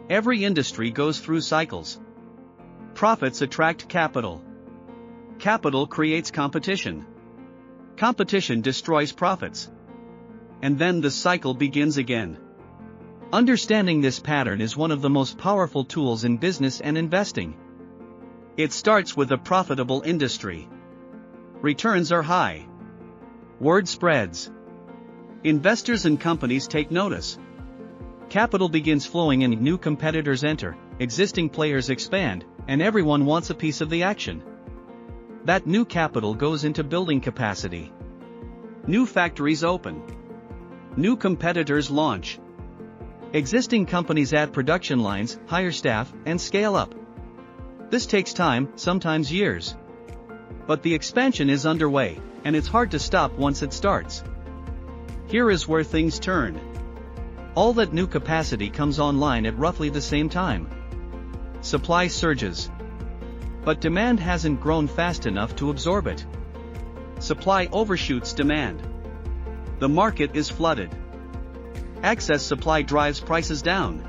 Every industry goes through cycles. Profits attract capital. Capital creates competition. Competition destroys profits. And then the cycle begins again. Understanding this pattern is one of the most powerful tools in business and investing. It starts with a profitable industry. Returns are high. Word spreads. Investors and companies take notice. Capital begins flowing and new competitors enter, existing players expand, and everyone wants a piece of the action. That new capital goes into building capacity. New factories open. New competitors launch. Existing companies add production lines, hire staff, and scale up. This takes time, sometimes years. But the expansion is underway, and it's hard to stop once it starts. Here is where things turn. All that new capacity comes online at roughly the same time. Supply surges. But demand hasn't grown fast enough to absorb it. Supply overshoots demand. The market is flooded. Excess supply drives prices down.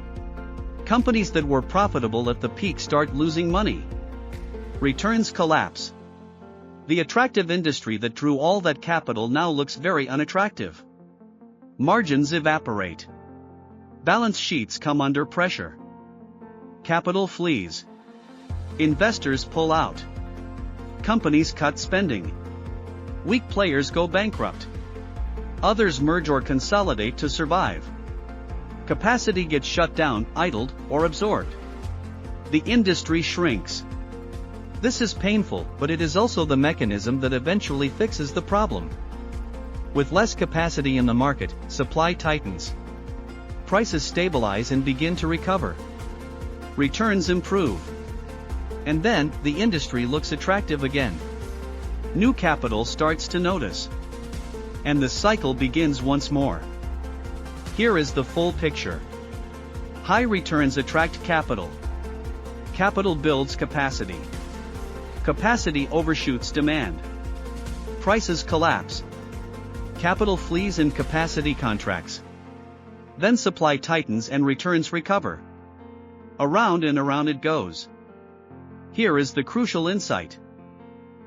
Companies that were profitable at the peak start losing money. Returns collapse. The attractive industry that drew all that capital now looks very unattractive. Margins evaporate. Balance sheets come under pressure. Capital flees. Investors pull out. Companies cut spending. Weak players go bankrupt. Others merge or consolidate to survive. Capacity gets shut down, idled, or absorbed. The industry shrinks. This is painful, but it is also the mechanism that eventually fixes the problem. With less capacity in the market, supply tightens. Prices stabilize and begin to recover. Returns improve. And then, the industry looks attractive again. New capital starts to notice. And the cycle begins once more. Here is the full picture. High returns attract capital. Capital builds capacity. Capacity overshoots demand. Prices collapse. Capital flees and capacity contracts. Then supply tightens and returns recover. Around and around it goes. Here is the crucial insight.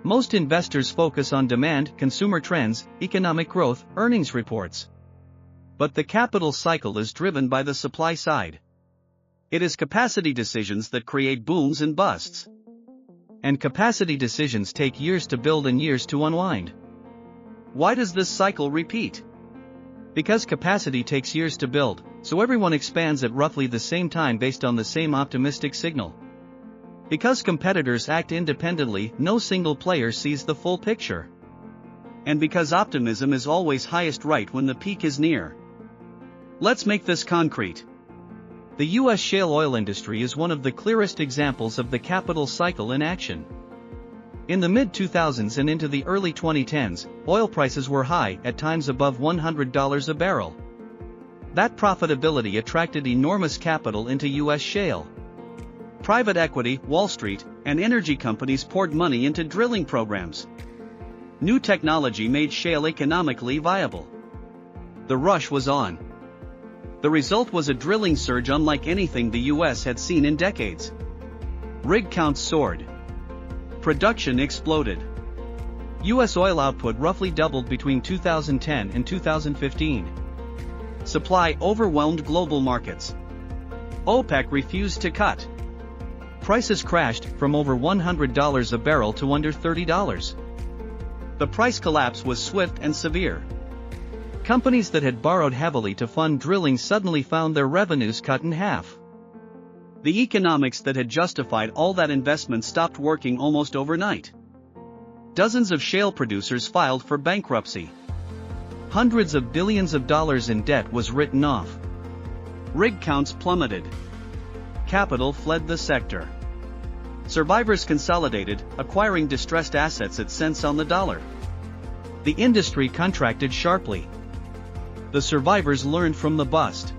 Most investors focus on demand, consumer trends, economic growth, earnings reports. But the capital cycle is driven by the supply side. It is capacity decisions that create booms and busts. And capacity decisions take years to build and years to unwind. Why does this cycle repeat? Because capacity takes years to build, so everyone expands at roughly the same time based on the same optimistic signal. Because competitors act independently, no single player sees the full picture. And because optimism is always highest right when the peak is near. Let's make this concrete. The U.S. shale oil industry is one of the clearest examples of the capital cycle in action. In the mid-2000s and into the early 2010s, oil prices were high, at times above $100 a barrel. That profitability attracted enormous capital into U.S. shale. Private equity, Wall Street, and energy companies poured money into drilling programs. New technology made shale economically viable. The rush was on. The result was a drilling surge unlike anything the U.S. had seen in decades. Rig counts soared. Production exploded. U.S. oil output roughly doubled between 2010 and 2015. Supply overwhelmed global markets. OPEC refused to cut. Prices crashed from over $100 a barrel to under $30. The price collapse was swift and severe. Companies that had borrowed heavily to fund drilling suddenly found their revenues cut in half. The economics that had justified all that investment stopped working almost overnight. Dozens of shale producers filed for bankruptcy. Hundreds of billions of dollars in debt was written off. Rig counts plummeted. Capital fled the sector. Survivors consolidated, acquiring distressed assets at cents on the dollar. The industry contracted sharply. The survivors learned from the bust.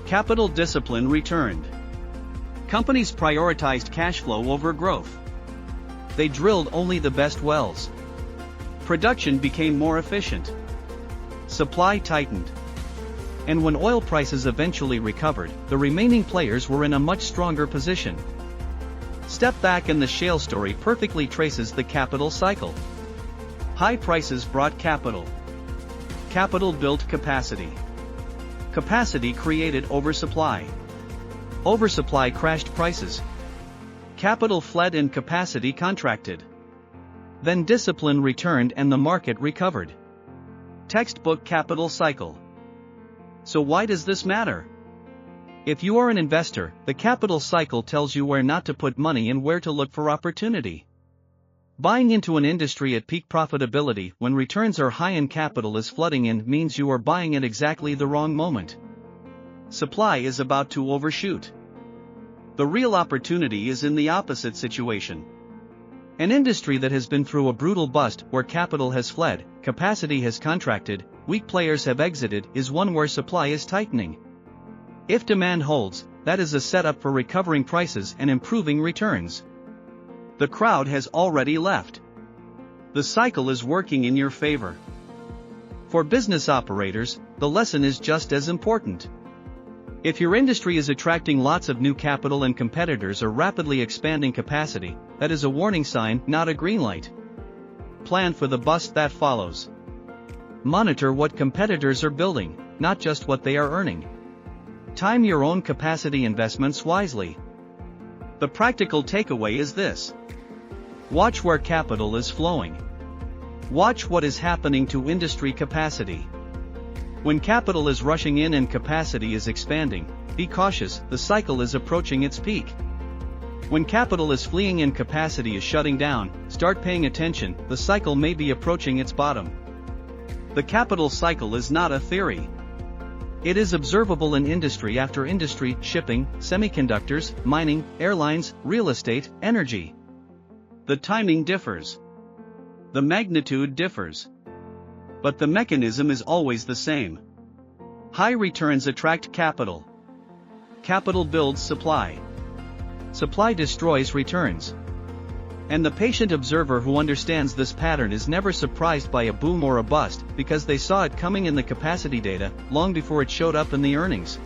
Capital discipline returned. Companies prioritized cash flow over growth. They drilled only the best wells. Production became more efficient. Supply tightened. And when oil prices eventually recovered, the remaining players were in a much stronger position. Step back and the shale story perfectly traces the capital cycle. High prices brought capital. Capital built capacity. Capacity created oversupply. Oversupply crashed prices. Capital fled and capacity contracted. Then discipline returned and the market recovered. Textbook capital cycle. So why does this matter? If you are an investor, the capital cycle tells you where not to put money and where to look for opportunity. Buying into an industry at peak profitability when returns are high and capital is flooding in means you are buying at exactly the wrong moment. Supply is about to overshoot. The real opportunity is in the opposite situation. An industry that has been through a brutal bust where capital has fled, capacity has contracted, weak players have exited is one where supply is tightening. If demand holds, that is a setup for recovering prices and improving returns. The crowd has already left. The cycle is working in your favor. For business operators, the lesson is just as important. If your industry is attracting lots of new capital and competitors are rapidly expanding capacity, that is a warning sign, not a green light. Plan for the bust that follows. Monitor what competitors are building, not just what they are earning. Time your own capacity investments wisely. The practical takeaway is this. Watch where capital is flowing. Watch what is happening to industry capacity. When capital is rushing in and capacity is expanding, be cautious, the cycle is approaching its peak. When capital is fleeing and capacity is shutting down, start paying attention, the cycle may be approaching its bottom. The capital cycle is not a theory. It is observable in industry after industry: shipping, semiconductors, mining, airlines, real estate, energy. The timing differs. The magnitude differs. But the mechanism is always the same. High returns attract capital. Capital builds supply. Supply destroys returns. And the patient observer who understands this pattern is never surprised by a boom or a bust, because they saw it coming in the capacity data, long before it showed up in the earnings.